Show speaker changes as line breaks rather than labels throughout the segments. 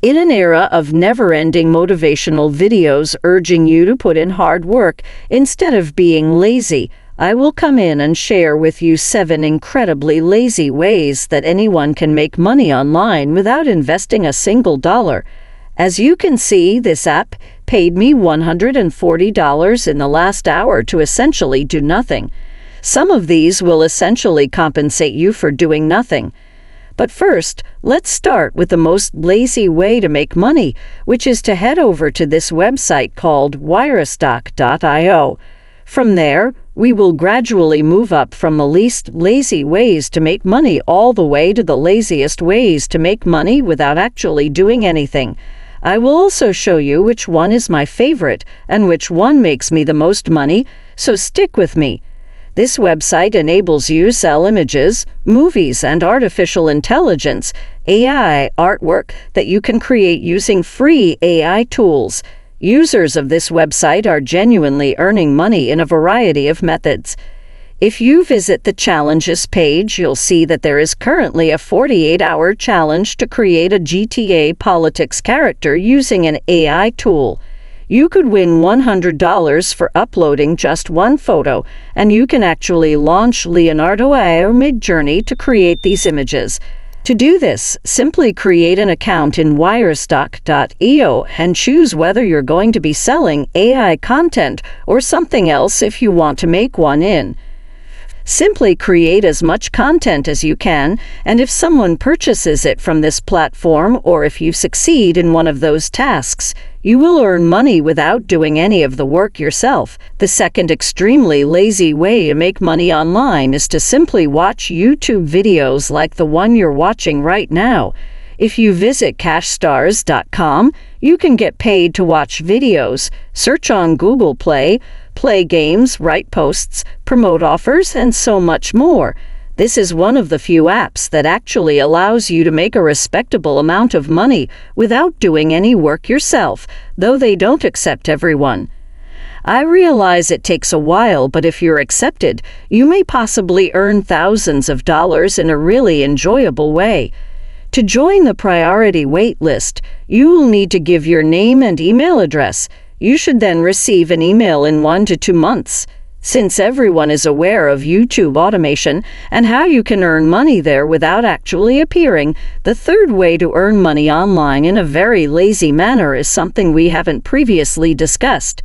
In an era of never-ending motivational videos urging you to put in hard work instead of being lazy, I will come in and share with you 7 incredibly lazy ways that anyone can make money online without investing a single dollar. As you can see, this app paid me $140 in the last hour to essentially do nothing. Some of these will essentially compensate you for doing nothing. But first, let's start with the most lazy way to make money, which is to head over to this website called wirestock.io. From there, we will gradually move up from the least lazy ways to make money all the way to the laziest ways to make money without actually doing anything. I will also show you which one is my favorite and which one makes me the most money, so stick with me. This website enables you to sell images, movies, and artificial intelligence, AI artwork that you can create using free AI tools. Users of this website are genuinely earning money in a variety of methods. If you visit the challenges page, you'll see that there is currently a 48-hour challenge to create a GTA politics character using an AI tool. You could win $100 for uploading just one photo, and you can actually launch Leonardo AI or Midjourney to create these images. To do this, simply create an account in wirestock.io and choose whether you're going to be selling AI content or something else if you want to make one in. Simply create as much content as you can, and if someone purchases it from this platform or if you succeed in one of those tasks, you will earn money without doing any of the work yourself. The second extremely lazy way to make money online is to simply watch YouTube videos like the one you're watching right now. If you visit cashstars.com, you can get paid to watch videos, search on Google Play games, write posts, promote offers, and so much more. This is one of the few apps that actually allows you to make a respectable amount of money without doing any work yourself, though they don't accept everyone. I realize it takes a while, but if you're accepted, you may possibly earn thousands of dollars in a really enjoyable way. To join the priority wait list, you will need to give your name and email address. You should then receive an email in 1 to 2 months. Since everyone is aware of YouTube automation and how you can earn money there without actually appearing, the third way to earn money online in a very lazy manner is something we haven't previously discussed.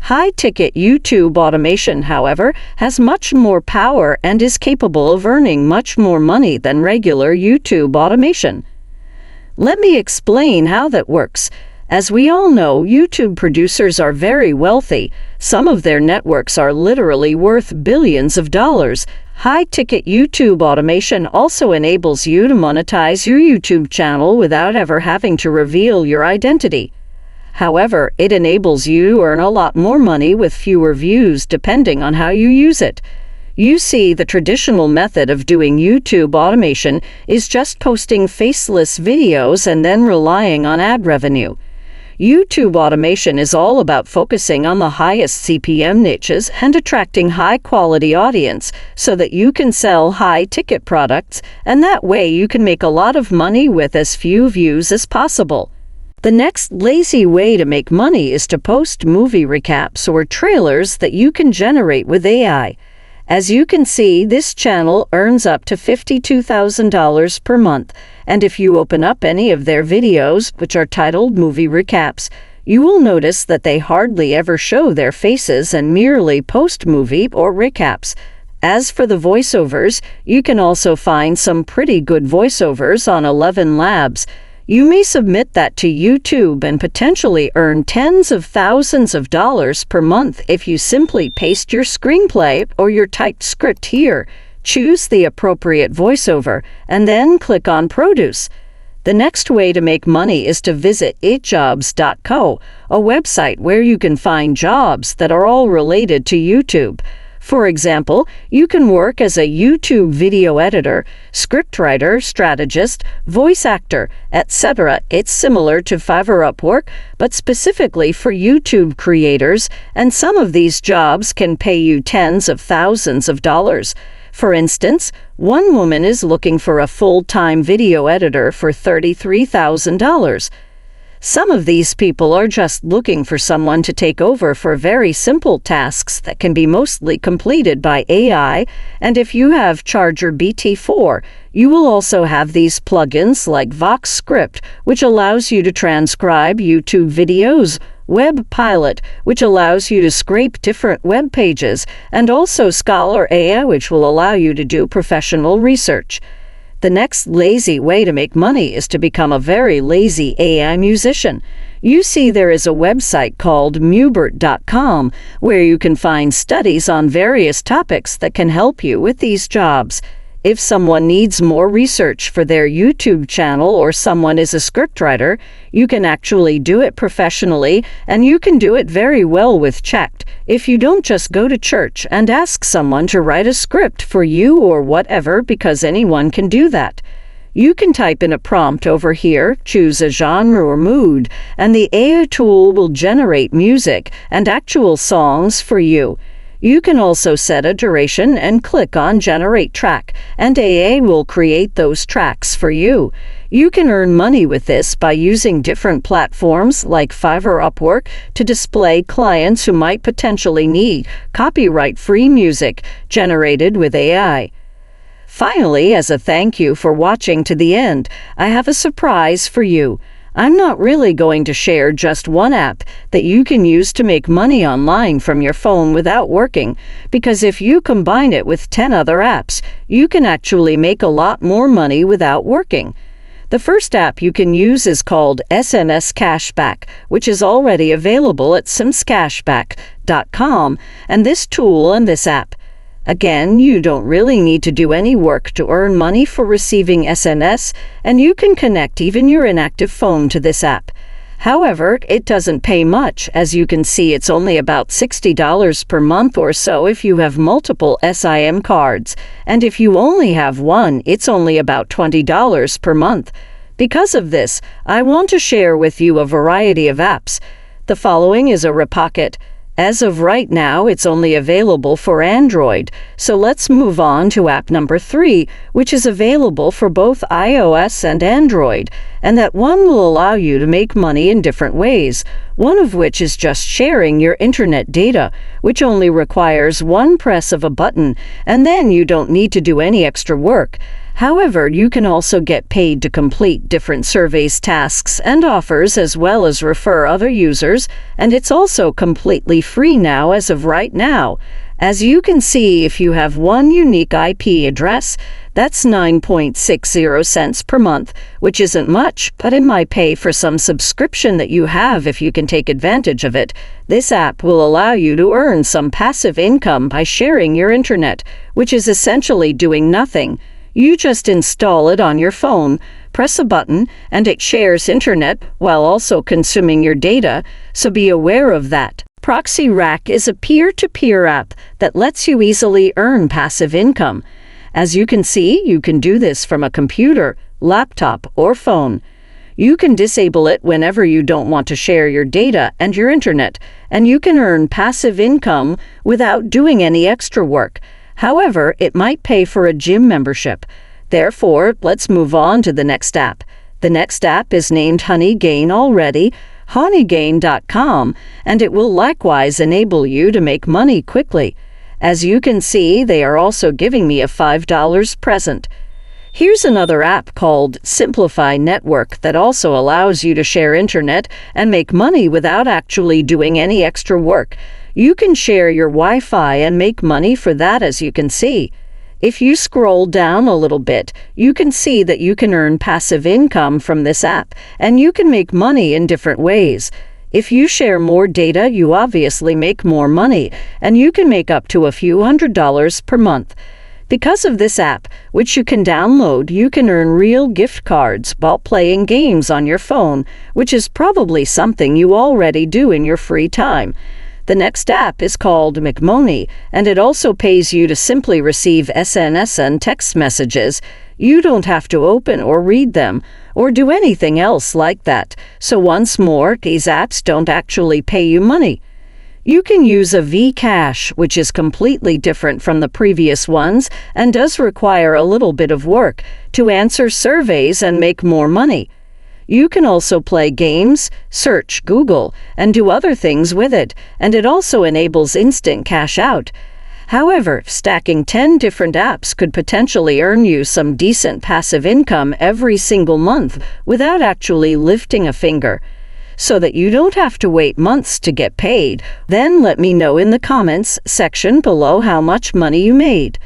High-ticket YouTube automation, however, has much more power and is capable of earning much more money than regular YouTube automation. Let me explain how that works. As we all know, YouTube producers are very wealthy. Some of their networks are literally worth billions of dollars. High-ticket YouTube automation also enables you to monetize your YouTube channel without ever having to reveal your identity. However, it enables you to earn a lot more money with fewer views depending on how you use it. You see, the traditional method of doing YouTube automation is just posting faceless videos and then relying on ad revenue. YouTube automation is all about focusing on the highest CPM niches and attracting high-quality audience so that you can sell high-ticket products, and that way you can make a lot of money with as few views as possible. The next lazy way to make money is to post movie recaps or trailers that you can generate with AI. As you can see, this channel earns up to $52,000 per month, and if you open up any of their videos, which are titled movie recaps, you will notice that they hardly ever show their faces and merely post movie or recaps. As for the voiceovers, you can also find some pretty good voiceovers on 11 Labs. You may submit that to YouTube and potentially earn tens of thousands of dollars per month if you simply paste your screenplay or your typed script here, choose the appropriate voiceover, and then click on Produce. The next way to make money is to visit itjobs.co, a website where you can find jobs that are all related to YouTube. For example, you can work as a YouTube video editor, scriptwriter, strategist, voice actor, etc. It's similar to Fiverr Upwork, but specifically for YouTube creators, and some of these jobs can pay you tens of thousands of dollars. For instance, one woman is looking for a full-time video editor for $33,000. Some of these people are just looking for someone to take over for very simple tasks that can be mostly completed by AI, and if you have Charger BT4, you will also have these plugins like Vox Script, which allows you to transcribe YouTube videos, Web Pilot, which allows you to scrape different web pages, and also Scholar AI, which will allow you to do professional research. The next lazy way to make money is to become a very lazy AI musician. You see, there is a website called Mubert.com where you can find studies on various topics that can help you with these jobs. If someone needs more research for their YouTube channel or someone is a scriptwriter, you can actually do it professionally, and you can do it very well with checked. If you don't just go to church and ask someone to write a script for you or whatever, because anyone can do that. You can type in a prompt over here, choose a genre or mood, and the AI tool will generate music and actual songs for you. You can also set a duration and click on Generate Track, and AA will create those tracks for you. You can earn money with this by using different platforms like Fiverr or Upwork to display clients who might potentially need copyright-free music generated with AI. Finally, as a thank you for watching to the end, I have a surprise for you. I'm not really going to share just one app that you can use to make money online from your phone without working, because if you combine it with 10 other apps, you can actually make a lot more money without working. The first app you can use is called SMS Cashback, which is already available at simscashback.com, and this tool and this app. Again, you don't really need to do any work to earn money for receiving SMS, and you can connect even your inactive phone to this app. However, it doesn't pay much. As you can see, it's only about $60 per month or so if you have multiple SIM cards, and if you only have one, it's only about $20 per month. Because of this, I want to share with you a variety of apps. The following is a Repocket. As of right now, it's only available for Android, so let's move on to app number 3, which is available for both iOS and Android, and that one will allow you to make money in different ways, one of which is just sharing your internet data, which only requires one press of a button, and then you don't need to do any extra work. However, you can also get paid to complete different surveys, tasks, and offers, as well as refer other users, and it's also completely free now as of right now. As you can see, if you have one unique IP address, that's 9.60 cents per month, which isn't much, but it might pay for some subscription that you have if you can take advantage of it. This app will allow you to earn some passive income by sharing your internet, which is essentially doing nothing. You just install it on your phone, press a button, and it shares internet while also consuming your data, so be aware of that. Proxy Rack is a peer-to-peer app that lets you easily earn passive income. As you can see, you can do this from a computer, laptop, or phone. You can disable it whenever you don't want to share your data and your internet, and you can earn passive income without doing any extra work. However, it might pay for a gym membership. Therefore, let's move on to the next app. The next app is named HoneyGain already, honeygain.com, and it will likewise enable you to make money quickly. As you can see, they are also giving me a $5 present. Here's another app called Simplify Network that also allows you to share internet and make money without actually doing any extra work. You can share your Wi-Fi and make money for that, as you can see. If you scroll down a little bit, you can see that you can earn passive income from this app, and you can make money in different ways. If you share more data, you obviously make more money, and you can make up to a few $100s per month. Because of this app, which you can download, you can earn real gift cards while playing games on your phone, which is probably something you already do in your free time. The next app is called McMoney, and it also pays you to simply receive SMS and text messages. You don't have to open or read them, or do anything else like that. So once more, these apps don't actually pay you money. You can use a Vcash, which is completely different from the previous ones and does require a little bit of work to answer surveys and make more money. You can also play games, search Google, and do other things with it, and it also enables instant cash out. However, stacking 10 different apps could potentially earn you some decent passive income every single month without actually lifting a finger. So that you don't have to wait months to get paid, then let me know in the comments section below how much money you made.